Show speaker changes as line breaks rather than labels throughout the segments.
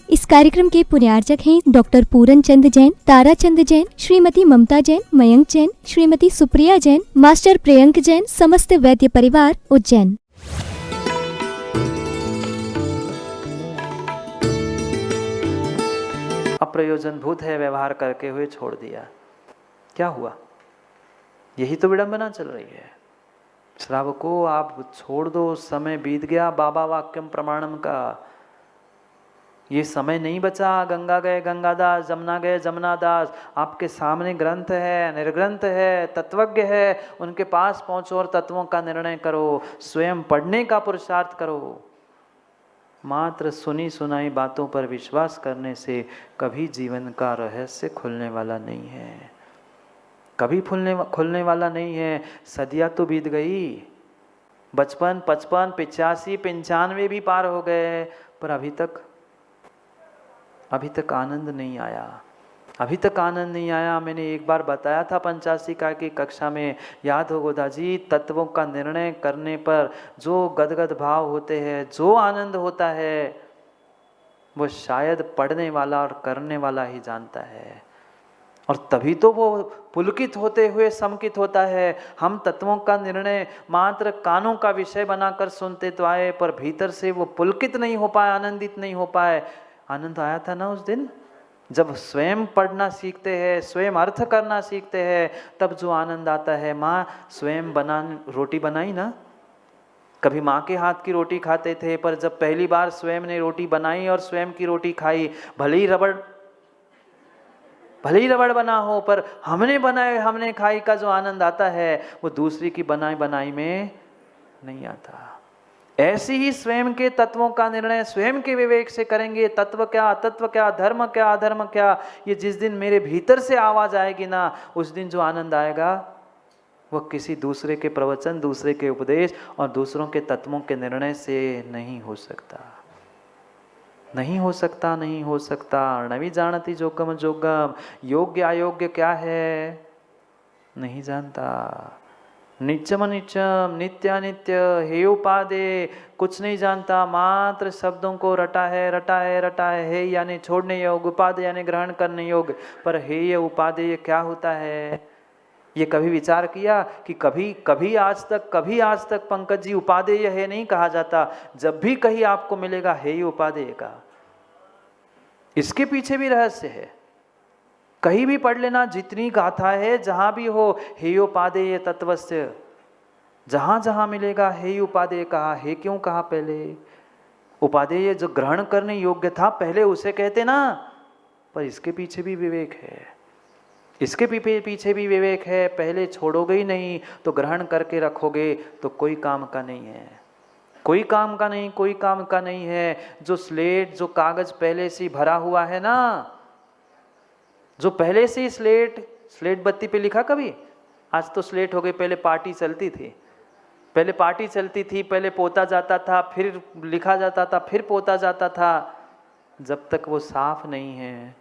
इस कार्यक्रम के पुण्यार्चक हैं डॉक्टर पूरन चंद जैन, तारा चंद जैन, श्रीमती ममता जैन, मयंक जैन, श्रीमती सुप्रिया जैन, मास्टर प्रियंक जैन, समस्त वैद्य परिवार उज्जैन।
अप्रयोजनभूत है व्यवहार करके हुए छोड़ दिया, क्या हुआ? यही तो विडंबना चल रही है। श्रावको आप छोड़ दो, समय बीत गया बाबा वाक्यम प्रमाणम का। ये समय नहीं बचा। गंगा गए गंगादास, जमुना गए जमुनादास। आपके सामने ग्रंथ है, निर्ग्रंथ है, तत्वज्ञ है, उनके पास पहुंचो और तत्वों का निर्णय करो। स्वयं पढ़ने का पुरुषार्थ करो। मात्र सुनी सुनाई बातों पर विश्वास करने से कभी जीवन का रहस्य खुलने वाला नहीं है, कभी खुलने वाला नहीं है। सदियां तो बीत गई, 55, 55, 85, 95 भी पार हो गए, पर अभी तक आनंद नहीं आया। अभी तक आनंद नहीं आया। मैंने एक बार बताया था 85 का की कक्षा में, याद हो गोदाजी, तत्वों का निर्णय करने पर जो गदगद भाव होते हैं, जो आनंद होता है, वो शायद पढ़ने वाला और करने वाला ही जानता है। और तभी तो वो पुलकित होते हुए समकित होता है। हम तत्वों का निर्णय मात्र कानों का विषय बनाकर सुनते तो आए, पर भीतर से वो पुलकित नहीं हो पाए, आनंदित नहीं हो पाए। आनंद आया था ना उस दिन, जब स्वयं पढ़ना सीखते हैं, स्वयं अर्थ करना सीखते हैं, तब जो आनंद आता है। माँ स्वयं रोटी बनाई ना, कभी माँ के हाथ की रोटी खाते थे, पर जब पहली बार स्वयं ने रोटी बनाई और स्वयं की रोटी खाई, भले ही रबड़ बना हो, पर हमने बनाए हमने खाई का जो आनंद आता है, वो दूसरी की बनाई में नहीं आता। ऐसे ही स्वयं के तत्वों का निर्णय स्वयं के विवेक से करेंगे। तत्व क्या, अतत्व क्या, धर्म क्या, अधर्म क्या, ये जिस दिन मेरे भीतर से आवाज आएगी ना, उस दिन जो आनंद आएगा वो किसी दूसरे के प्रवचन, दूसरे के उपदेश और दूसरों के तत्वों के निर्णय से नहीं हो सकता। नहीं हो सकता, नहीं हो सकता। नवी जानती जोगम जोगम। योग्य अयोग्य क्या है नहीं जानता। नित्यम नित्यम, नित्यानित्य, हे उपादे, कुछ नहीं जानता। मात्र शब्दों को रटा है। हे यानी छोड़ने योग्य, उपादेय यानी ग्रहण करने योग्य। पर हे ये उपादेय क्या होता है, ये कभी विचार किया कि कभी आज तक पंकज जी उपादेय है नहीं कहा जाता। जब भी कहीं आपको मिलेगा हे ये उपादेय का, इसके पीछे भी रहस्य है। कहीं भी पढ़ लेना, जितनी गाथा है, जहां भी हो हेयोपादेय तत्वस्य, जहां जहां मिलेगा हे उपादेय कहा। हे क्यों कहा पहले? उपादेय जो ग्रहण करने योग्य था पहले उसे कहते ना। पर इसके पीछे भी विवेक है, इसके पीछे भी विवेक है। पहले छोड़ोगे ही नहीं तो ग्रहण करके रखोगे तो कोई काम का नहीं है, कोई काम का नहीं है। जो स्लेट, जो कागज पहले से भरा हुआ है ना, जो पहले से ही स्लेट बत्ती पे लिखा कभी? आज तो स्लेट हो गई, पहले पार्टी चलती थी, पहले पोता जाता था, फिर लिखा जाता था, फिर पोता जाता था। जब तक वो साफ नहीं है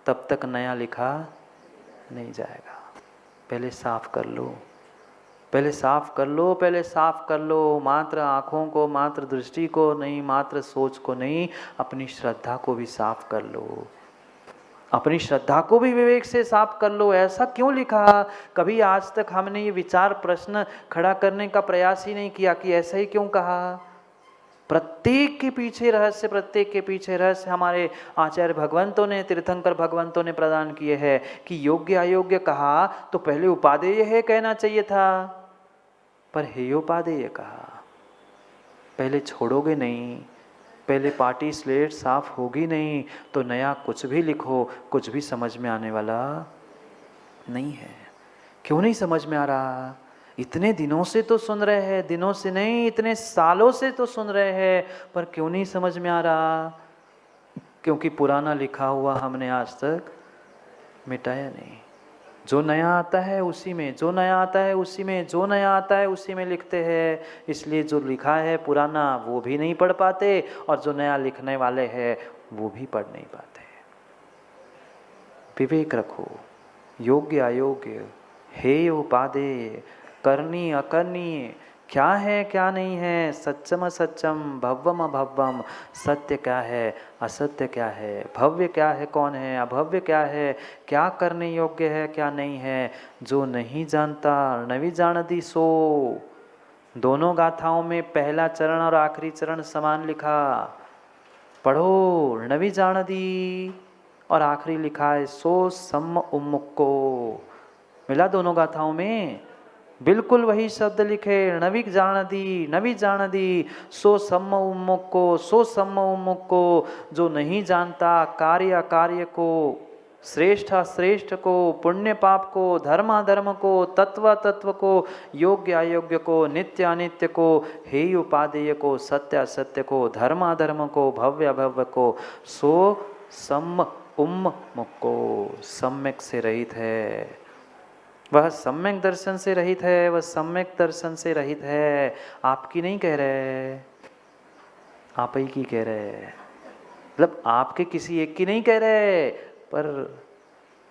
तब तक नया लिखा नहीं जाएगा। पहले साफ कर लो, मात्र आँखों को, मात्र दृष्टि को नहीं, मात्र सोच को नहीं, अपनी श्रद्धा को भी साफ कर लो। अपनी श्रद्धा को भी विवेक से साफ कर लो। ऐसा क्यों लिखा? कभी आज तक हमने ये विचार प्रश्न खड़ा करने का प्रयास ही नहीं किया कि ऐसा ही क्यों कहा। प्रत्येक के पीछे रहस्य हमारे आचार्य भगवंतों ने, तीर्थंकर भगवंतों ने प्रदान किए हैं। कि योग्य अयोग्य कहा तो पहले उपादेय है कहना चाहिए था, पर हेयोपादेय कहा। पहले छोड़ोगे नहीं, पहले पार्टी स्लेट साफ होगी नहीं तो नया कुछ भी लिखो, कुछ भी समझ में आने वाला नहीं है। क्यों नहीं समझ में आ रहा? इतने दिनों से तो सुन रहे हैं, दिनों से नहीं, इतने सालों से तो सुन रहे हैं, पर क्यों नहीं समझ में आ रहा? क्योंकि पुराना लिखा हुआ हमने आज तक मिटाया नहीं। जो नया आता है उसी में, जो नया आता है उसी में लिखते हैं। इसलिए जो लिखा है पुराना वो भी नहीं पढ़ पाते, और जो नया लिखने वाले हैं वो भी पढ़ नहीं पाते। विवेक रखो। योग्य अयोग्य, हेय उपादेय, करनी अकरनीय, क्या है क्या नहीं है, सत्यम असत्यम, भव्यम अभव्यम, सत्य क्या है असत्य क्या है, भव्य क्या है कौन है, अभव्य क्या है, क्या करने योग्य है क्या नहीं है, जो नहीं जानता नवी जानती सो। दोनों गाथाओं में पहला चरण और आखिरी चरण समान लिखा, पढ़ो नवी जानती, और आखिरी लिखा है सो सम उम्मुक्को। मिला दोनों गाथाओं में, बिल्कुल वही शब्द लिखे, नवी जानदी सो सम्म उम्मुख को, सो सम्म उम्मुख को, जो नहीं जानता कार्य अकार्य को, श्रेष्ठ अश्रेष्ठ को, पुण्य पाप को, धर्म अधर्म को, तत्व अतत्व को, योग्य अयोग्य को, नित्य अनित्य को, हेय उपादेय को, सत्य असत्य को, धर्म अधर्म को, भव्य अभव्य को, सो सम्म उम्मुख को, सम्यक से रहित है। वह सम्यक दर्शन से रहित है, वह सम्यक दर्शन से रहित है। आपकी नहीं कह रहे, आप ही की कह रहे, मतलब आपके किसी एक की नहीं कह रहे, पर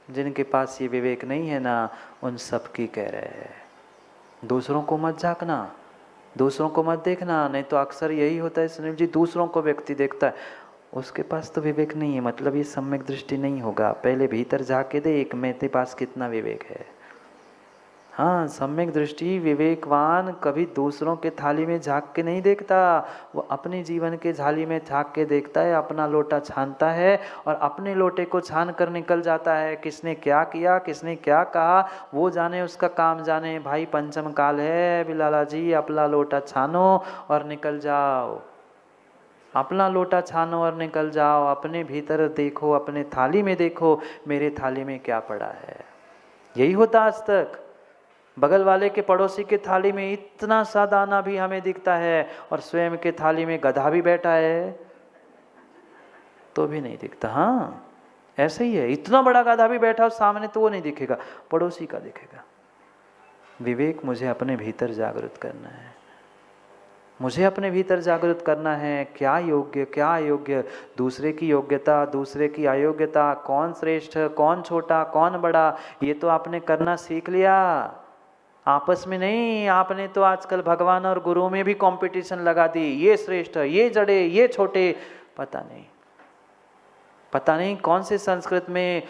जिनके पास ये विवेक नहीं है ना, उन सब की कह रहे हैं। दूसरों को मत झांकना, दूसरों को मत देखना, नहीं तो अक्सर यही होता है सुनील जी, दूसरों को व्यक्ति देखता है, उसके पास तो विवेक नहीं है, मतलब ये सम्यक दृष्टि नहीं होगा। पहले भीतर झांके दे, एक मेरे पास कितना विवेक है। हाँ, सम्यक दृष्टि विवेकवान कभी दूसरों के थाली में झांक के नहीं देखता, वो अपने जीवन के थाली में झांक के देखता है, अपना लोटा छानता है और अपने लोटे को छान कर निकल जाता है। किसने क्या किया, किसने क्या कहा, वो जाने, उसका काम जाने। भाई पंचम काल है बिलाला जी, अपना लोटा छानो और निकल जाओ, अपना लोटा छानो और निकल जाओ। अपने भीतर देखो, अपने थाली में देखो, मेरे थाली में क्या पड़ा है। यही होता आज तक। बगल वाले के पड़ोसी के थाली में इतना सा दाना भी हमें दिखता है और स्वयं के थाली में गधा भी बैठा है तो भी नहीं दिखता। हाँ, ऐसे ही है, इतना बड़ा गधा भी बैठा हो सामने तो वो नहीं दिखेगा, पड़ोसी का दिखेगा। विवेक मुझे अपने भीतर जागृत करना है, मुझे अपने भीतर जागृत करना है। क्या योग्य क्या अयोग्य, दूसरे की योग्यता, दूसरे की अयोग्यता, कौन श्रेष्ठ कौन छोटा कौन बड़ा, ये तो आपने करना सीख लिया, आपस में नहीं। आपने तो आजकल भगवान और गुरु में भी कंपटीशन लगा दी, ये श्रेष्ठ, ये जड़े, ये छोटे। पता नहीं कौन से संस्कृत में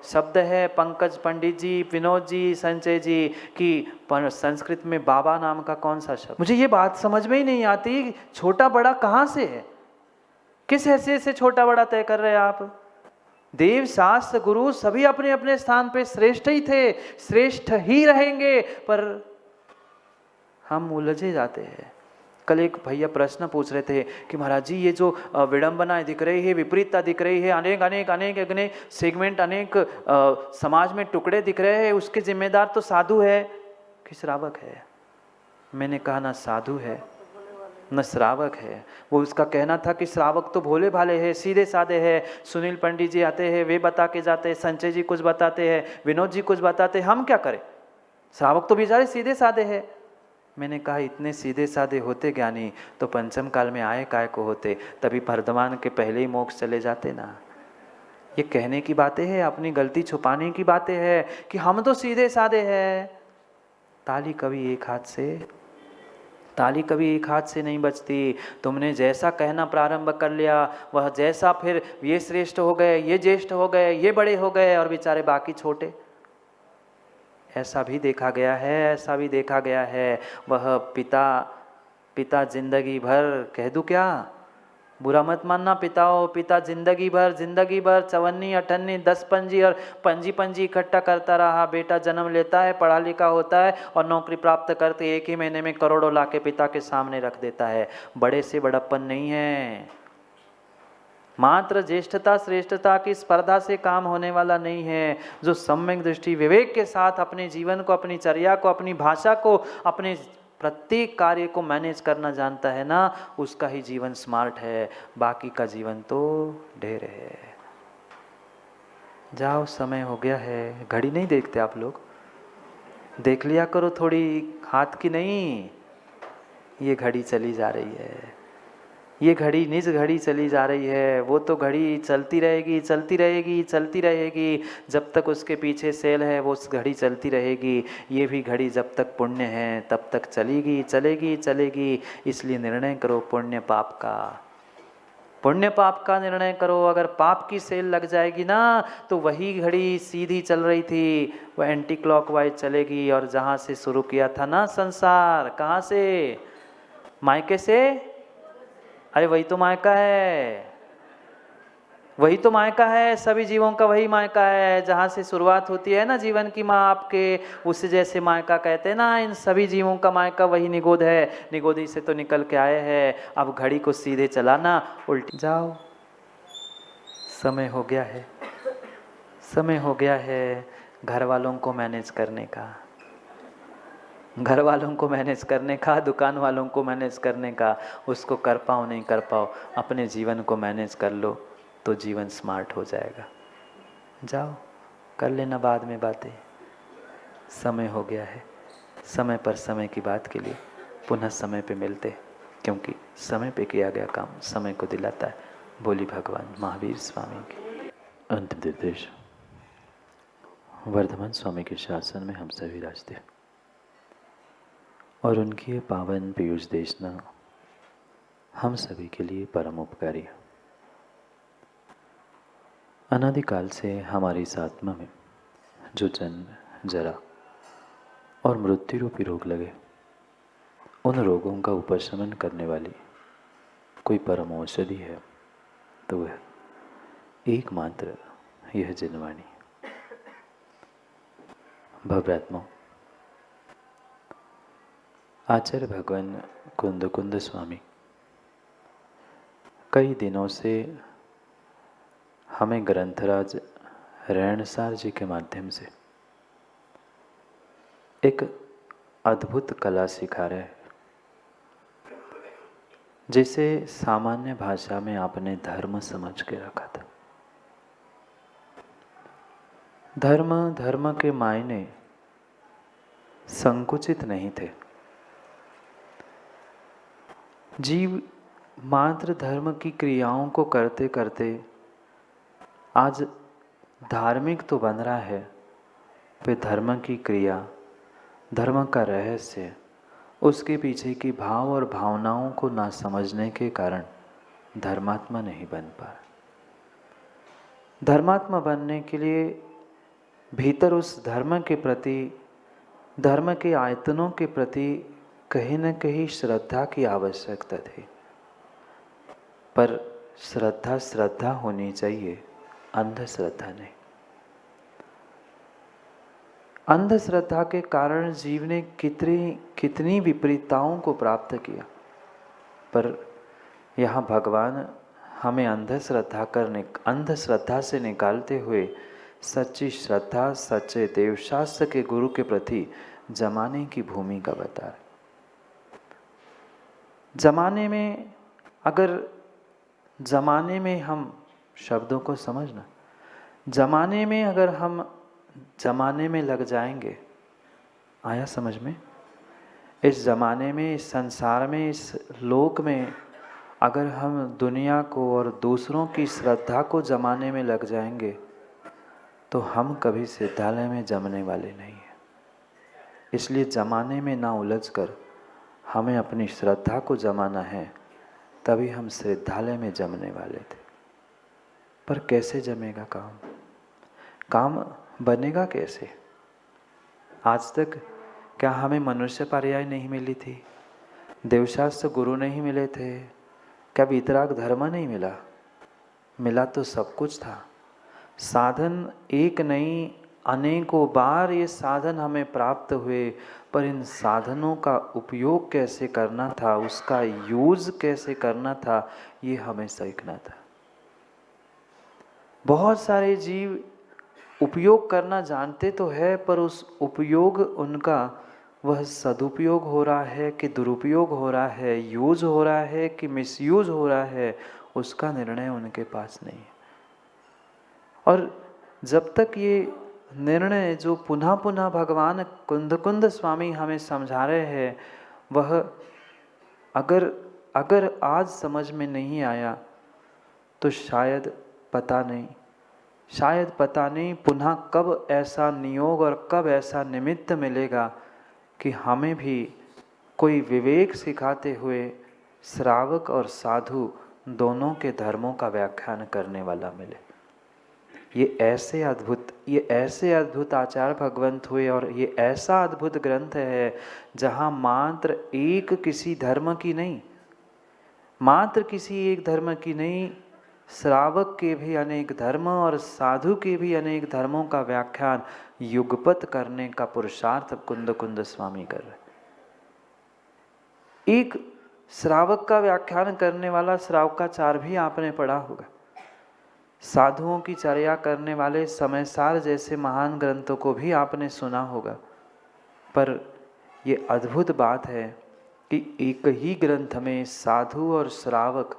शब्द है, पंकज पंडित जी, विनोद जी, संजय जी, कि संस्कृत में बाबा नाम का कौन सा शब्द, मुझे ये बात समझ में ही नहीं आती। छोटा बड़ा कहाँ से है, किस हैसियत से छोटा बड़ा तय कर रहे हैं आप। देव शास्त्र गुरु सभी अपने अपने स्थान पे श्रेष्ठ ही थे, श्रेष्ठ ही रहेंगे, पर हम उलझे जाते हैं। कल एक भैया प्रश्न पूछ रहे थे कि महाराज जी, ये जो विडंबनाएं दिख रही है, विपरीतता दिख रही है, अनेक अनेक अनेक अनेक सेगमेंट, अनेक समाज में टुकड़े दिख रहे हैं, उसके जिम्मेदार तो साधु है कि श्रावक है। मैंने कहा ना साधु है न श्रावक है। वो उसका कहना था कि श्रावक तो भोले भाले हैं, सीधे साधे हैं। सुनील पंडित जी आते हैं, वे बता के जाते हैं, संजय जी कुछ बताते हैं, विनोद जी कुछ बताते हैं, हम क्या करें, श्रावक तो बेचारे सीधे साधे हैं। मैंने कहा इतने सीधे साधे होते ज्ञानी तो पंचम काल में आए काय को होते, तभी वर्धमान के पहले ही मोक्ष चले जाते ना। ये कहने की बातें हैं, अपनी गलती छुपाने की बातें हैं कि हम तो सीधे साधे हैं। ताली कभी एक हाथ से नहीं बचती। तुमने जैसा कहना प्रारंभ कर लिया, वह जैसा फिर ये श्रेष्ठ हो गए, ये ज्येष्ठ हो गए, ये बड़े हो गए और बेचारे बाकी छोटे। ऐसा भी देखा गया है। वह पिता जिंदगी भर, कह दूं क्या, बुरा मत मानना, पिता जिंदगी भर चवन्नी अठन्नी 10 पंजी और पंजी इकट्ठा करता रहा। बेटा जन्म लेता है, पढ़ा लिखा होता है और नौकरी प्राप्त करते 1 ही महीने में करोड़ों लाके पिता के सामने रख देता है। बड़े से बड़प्पन नहीं है, मात्र ज्येष्ठता श्रेष्ठता की स्पर्धा से काम होने वाला नहीं है। जो सम्यक दृष्टि विवेक के साथ अपने जीवन को, अपनी चर्या को, अपनी भाषा को, अपने प्रत्येक कार्य को मैनेज करना जानता है ना, उसका ही जीवन स्मार्ट है। बाकी का जीवन तो ढेर है। जाओ, समय हो गया है। घड़ी नहीं देखते आप लोग, देख लिया करो थोड़ी, हाथ की नहीं, ये घड़ी चली जा रही है। ये घड़ी निज घड़ी चली जा रही है, वो तो घड़ी चलती रहेगी चलती रहेगी चलती रहेगी, जब तक उसके पीछे सेल है वो उस घड़ी चलती रहेगी। ये भी घड़ी जब तक पुण्य है तब तक चलेगी चलेगी चलेगी। इसलिए निर्णय करो पुण्य पाप का, पुण्य पाप का निर्णय करो। अगर पाप की सेल लग जाएगी ना तो वही घड़ी सीधी चल रही थी वह एंटी क्लॉकवाइज चलेगी, और जहाँ से शुरू किया था ना संसार, कहाँ से, मायके से, अरे वही तो मायका है, वही तो मायका है, सभी जीवों का वही मायका है। जहाँ से शुरुआत होती है ना जीवन की माँ आपके, उसे जैसे मायका कहते हैं ना, इन सभी जीवों का मायका वही निगोद है। निगोदी से तो निकल के आए हैं। अब घड़ी को सीधे चलाना, उल्टी जाओ। समय हो गया है, समय हो गया है घर वालों को मैनेज करने का, घर वालों को मैनेज करने का, दुकान वालों को मैनेज करने का। उसको कर पाओ नहीं कर पाओ, अपने जीवन को मैनेज कर लो तो जीवन स्मार्ट हो जाएगा। जाओ कर लेना बाद में बातें। समय हो गया है, समय पर समय की बात के लिए पुनः समय पे मिलते, क्योंकि समय पे किया गया काम समय को दिलाता है। बोली भगवान महावीर स्वामी की। अंतिम निर्देश। वर्धमान स्वामी के शासन में हम सभी राजते और उनकी ये पावन पीयूष देशना हम सभी के लिए परम उपकारी है। अनादिकाल से हमारी इस आत्मा में जो जन्म, जरा और मृत्यु रूपी रोग लगे, उन रोगों का उपशमन करने वाली कोई परम औषधि है तो वह एकमात्र यह जिनवाणी। भव्यात्मा आचार्य भगवान कुंद कुंद स्वामी कई दिनों से हमें ग्रंथराज रैणसार जी के माध्यम से एक अद्भुत कला सिखा रहे हैं, जिसे सामान्य भाषा में आपने धर्म समझ के रखा था। धर्म, धर्म के मायने संकुचित नहीं थे। जीव मात्र धर्म की क्रियाओं को करते करते आज धार्मिक तो बन रहा है, वे धर्म की क्रिया, धर्म का रहस्य, उसके पीछे की भाव और भावनाओं को ना समझने के कारण धर्मात्मा नहीं बन पा रहा। धर्मात्मा बनने के लिए भीतर उस धर्म के प्रति, धर्म के आयतनों के प्रति कहीं न कहीं श्रद्धा की आवश्यकता थी। पर श्रद्धा श्रद्धा होनी चाहिए, अंधश्रद्धा नहीं। अंधश्रद्धा के कारण जीव ने कितनी विपरीतताओं को प्राप्त किया। पर यहाँ भगवान हमें अंधश्रद्धा से निकालते हुए सच्ची श्रद्धा, सच्चे देवशास्त्र के गुरु के प्रति जमाने की भूमिका बता रहे। जमाने में, अगर जमाने में हम शब्दों को समझना, जमाने में अगर हम जमाने में लग जाएंगे, आया समझ में? इस जमाने में, इस संसार में, इस लोक में अगर हम दुनिया को और दूसरों की श्रद्धा को जमाने में लग जाएंगे तो हम कभी सिद्धालय में जमने वाले नहीं हैं। इसलिए जमाने में ना उलझकर हमें अपनी श्रद्धा को जमाना है, तभी हम सिद्धालय में जमने वाले थे। पर कैसे जमेगा काम? काम बनेगा कैसे? आज तक क्या हमें मनुष्य पर्याय नहीं मिली थी? देवशास्त्र गुरु नहीं मिले थे? क्या वीतराग धर्म नहीं मिला? मिला तो सब कुछ था। साधन एक नहीं, अनेकों बार ये साधन हमें प्राप्त हुए, पर इन साधनों का उपयोग कैसे करना था, उसका यूज कैसे करना था, ये हमें सीखना था। बहुत सारे जीव उपयोग करना जानते तो है, पर उस उपयोग उनका वह सदुपयोग हो रहा है कि दुरुपयोग हो रहा है, यूज हो रहा है कि मिसयूज हो रहा है, उसका निर्णय उनके पास नहीं है। और जब तक ये निर्णय जो पुनः पुनः भगवान कुंद कुंद स्वामी हमें समझा रहे हैं, वह अगर अगर आज समझ में नहीं आया तो शायद पता नहीं पुनः कब ऐसा नियोग और कब ऐसा निमित्त मिलेगा कि हमें भी कोई विवेक सिखाते हुए श्रावक और साधु दोनों के धर्मों का व्याख्यान करने वाला मिले। ये ऐसे अद्भुत आचार्य भगवंत हुए और ये ऐसा अद्भुत ग्रंथ है जहाँ मात्र एक किसी धर्म की नहीं, मात्र किसी एक धर्म की नहीं, श्रावक के भी अनेक धर्म और साधु के भी अनेक धर्मों का व्याख्यान युगपत करने का पुरुषार्थ कुंद स्वामी कर रहे। एक श्रावक का व्याख्यान करने वाला श्रावकाचार भी आपने पढ़ा होगा। साधुओं की चर्या करने वाले समयसार जैसे महान ग्रंथों को भी आपने सुना होगा। पर ये अद्भुत बात है कि एक ही ग्रंथ में साधु और श्रावक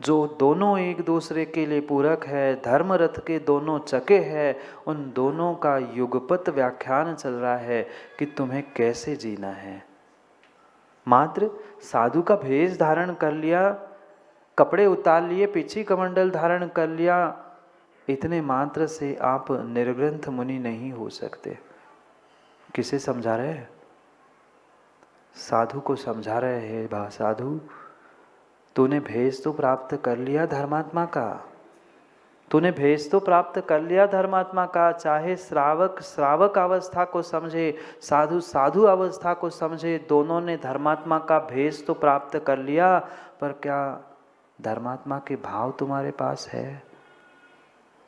जो दोनों एक दूसरे के लिए पूरक है, धर्म रथ के दोनों चके हैं, उन दोनों का युगपत व्याख्यान चल रहा है कि तुम्हें कैसे जीना है। मात्र साधु का भेष धारण कर लिया, कपड़े उतार लिए, पीछे कमंडल धारण कर लिया, इतने मात्र से आप निर्ग्रंथ मुनि नहीं हो सकते। किसे समझा रहे हैं? साधु को समझा रहे हैं, भा साधु तूने भेष तो प्राप्त कर लिया धर्मात्मा का, तूने भेष तो प्राप्त कर लिया धर्मात्मा का। चाहे श्रावक अवस्था को समझे, साधु साधु अवस्था को समझे, दोनों ने धर्मात्मा का भेष तो प्राप्त कर लिया, पर क्या धर्मात्मा के भाव तुम्हारे पास है?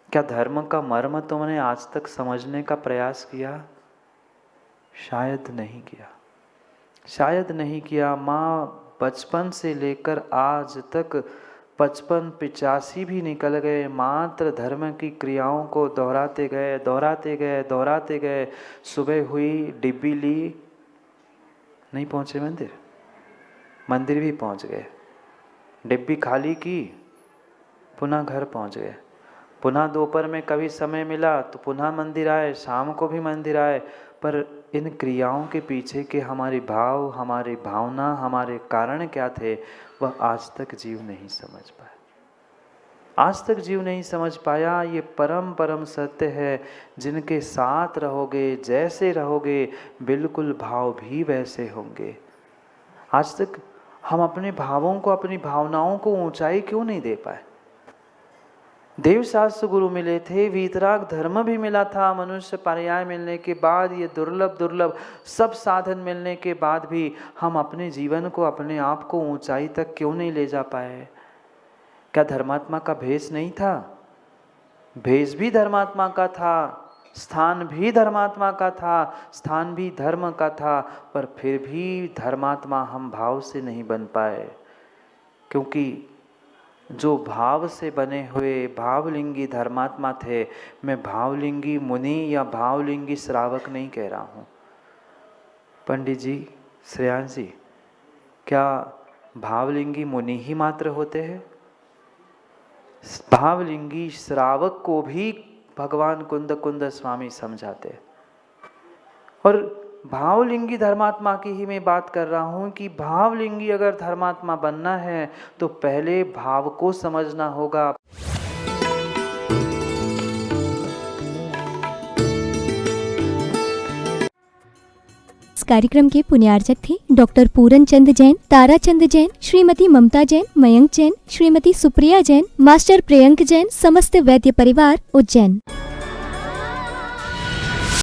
क्या धर्म का मर्म तुमने आज तक समझने का प्रयास किया? शायद नहीं किया। माँ बचपन से लेकर आज तक 55-85 भी निकल गए, मात्र धर्म की क्रियाओं को दोहराते गए। सुबह हुई, डिब्बी ली, नहीं पहुँचे मंदिर भी पहुँच गए, डिब्बी खाली की, पुनः घर पहुँच गए, पुनः दोपहर में कभी समय मिला तो पुनः मंदिर आए, शाम को भी मंदिर आए। पर इन क्रियाओं के पीछे के हमारे भाव, हमारी भावना, हमारे कारण क्या थे, वह आज तक जीव नहीं समझ पाया। ये परम सत्य है। जिनके साथ रहोगे, जैसे रहोगे, बिल्कुल भाव भी वैसे होंगे। आज तक हम अपने भावों को, अपनी भावनाओं को ऊंचाई क्यों नहीं दे पाए? देव शास्त्र गुरु मिले थे, वीतराग धर्म भी मिला था, मनुष्य पर्याय मिलने के बाद, ये दुर्लभ सब साधन मिलने के बाद भी हम अपने जीवन को, अपने आप को ऊंचाई तक क्यों नहीं ले जा पाए? क्या धर्मात्मा का भेष नहीं था? भेष भी धर्मात्मा का था, स्थान भी धर्मात्मा का था, स्थान भी धर्म का था, पर फिर भी धर्मात्मा हम भाव से नहीं बन पाए। क्योंकि जो भाव से बने हुए भावलिंगी धर्मात्मा थे, मैं भावलिंगी मुनि या भावलिंगी श्रावक नहीं कह रहा हूँ। पंडित जी, श्रेयांश जी, क्या भावलिंगी मुनि ही मात्र होते हैं? भावलिंगी श्रावक को भी भगवान कुंद स्वामी समझाते। और भावलिंगी धर्मात्मा की ही मैं बात कर रहा हूँ कि भावलिंगी अगर धर्मात्मा बनना है तो पहले भाव को समझना होगा।
इस कार्यक्रम के पुण्यार्चक थे डॉक्टर पूरन चंद जैन, तारा चंद जैन, श्रीमती ममता जैन, मयंक जैन, श्रीमती सुप्रिया जैन, मास्टर प्रियंक जैन, समस्त वैद्य परिवार, उज्जैन।